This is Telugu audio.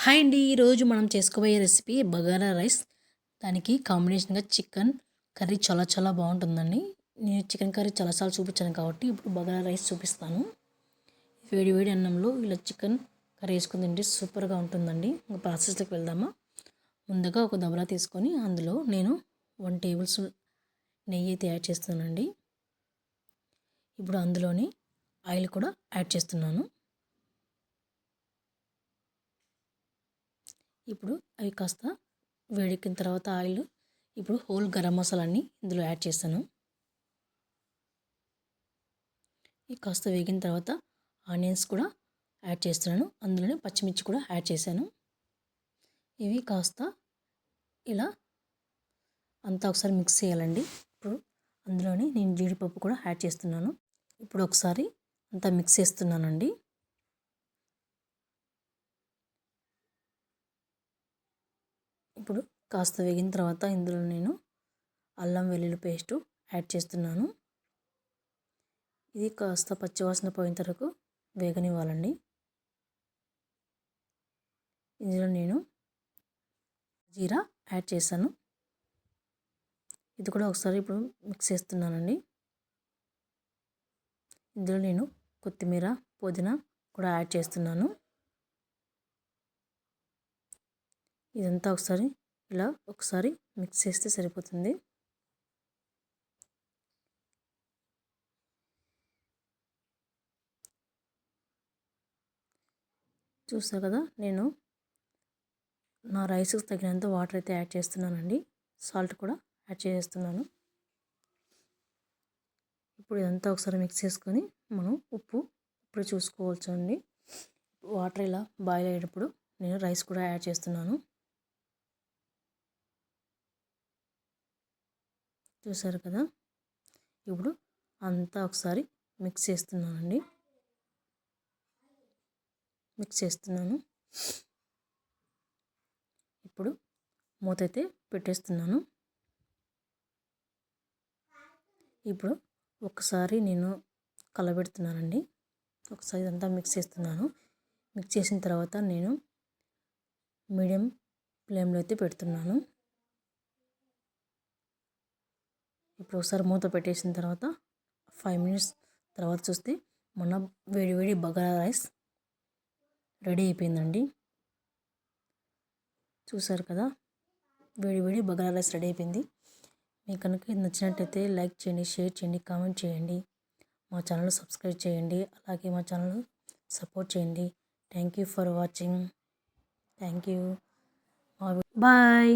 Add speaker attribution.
Speaker 1: హాయ్ అండి. ఈరోజు మనం చేసుకోబోయే రెసిపీ బగారా రైస్. దానికి కాంబినేషన్గా చికెన్ కర్రీ చాలా చాలా బాగుంటుందండి. నేను చికెన్ కర్రీ చాలాసార్లు చూపించాను కాబట్టి ఇప్పుడు బగారా రైస్ చూపిస్తాను. వేడి వేడి అన్నంలో ఇలా చికెన్ కర్రీ వేసుకుని తింటే సూపర్గా ఉంటుందండి. ఇంకా ప్రాసెస్లోకి వెళ్దామా. ముందుగా ఒక దబరా తీసుకొని అందులో నేను 1 టేబుల్ స్పూన్ నెయ్యి అయితే యాడ్ చేస్తున్నానండి. ఇప్పుడు అందులోని ఆయిల్ కూడా యాడ్ చేస్తున్నాను. ఇప్పుడు అవి కాస్త వేడెక్కిన తర్వాత ఆయిల్ ఇప్పుడు హోల్ గరం మసాలాని ఇందులో యాడ్ చేస్తాను. ఇవి కాస్త వేగిన తర్వాత ఆనియన్స్ కూడా యాడ్ చేస్తున్నాను. అందులోనే పచ్చిమిర్చి కూడా యాడ్ చేశాను. ఇవి కాస్త ఇలా అంతా ఒకసారి మిక్స్ చేయాలండి. ఇప్పుడు అందులోనే నేను జీడిపప్పు కూడా యాడ్ చేస్తున్నాను. ఇప్పుడు ఒకసారి అంతా మిక్స్ చేస్తున్నానండి. ఇప్పుడు కాస్త వేగిన తర్వాత ఇందులో నేను అల్లం వెల్లుల్లి పేస్టు యాడ్ చేస్తున్నాను. ఇది కాస్త పచ్చివాసన పోయిన వరకు వేగనివ్వాలండి. ఇందులో నేను జీరా యాడ్ చేశాను. ఇది కూడా ఒకసారి ఇప్పుడు మిక్స్ చేస్తున్నానండి. ఇందులో నేను కొత్తిమీర పుదీనా కూడా యాడ్ చేస్తున్నాను. ఇదంతా ఒకసారి మిక్స్ చేస్తే సరిపోతుంది. చూసారు కదా, నేను నా రైస్కి తగినంత వాటర్ అయితే యాడ్ చేస్తున్నానండి. సాల్ట్ కూడా యాడ్ చేస్తున్నాను. ఇప్పుడు ఇదంతా ఒకసారి మిక్స్ చేసుకొని మనం ఉప్పు ఇప్పుడు చూసుకోవచ్చు అండి. వాటర్ ఇలా బాయిల్ అయ్యేటప్పుడు నేను రైస్ కూడా యాడ్ చేస్తున్నాను. చూసారు కదా, ఇప్పుడు అంతా ఒకసారి మిక్స్ చేస్తున్నానండి. మిక్స్ చేస్తున్నాను. ఇప్పుడు మూత అయితే పెట్టేస్తున్నాను. ఇప్పుడు ఒకసారి నేను కలబెడుతున్నానండి. ఒకసారి ఇదంతా మిక్స్ చేస్తున్నాను. మిక్స్ చేసిన తర్వాత నేను మీడియం ఫ్లేమ్లో అయితే పెడుతున్నాను. ఇప్పుడు ఒకసారి మూత పెట్టేసిన తర్వాత 5 మినిట్స్ తర్వాత చూస్తే మన వేడి వేడి బగారా రైస్ రెడీ అయిపోయిందండి. చూసారు కదా, వేడి వేడి బగారా రైస్ రెడీ అయిపోయింది. మీకు కనుక ఇది నచ్చినట్టయితే లైక్ చేయండి, షేర్ చేయండి, కామెంట్ చేయండి. మా ఛానల్ సబ్స్క్రైబ్ చేయండి. అలాగే మా ఛానల్ సపోర్ట్ చేయండి. Thank you for watching. Thank you. Bye.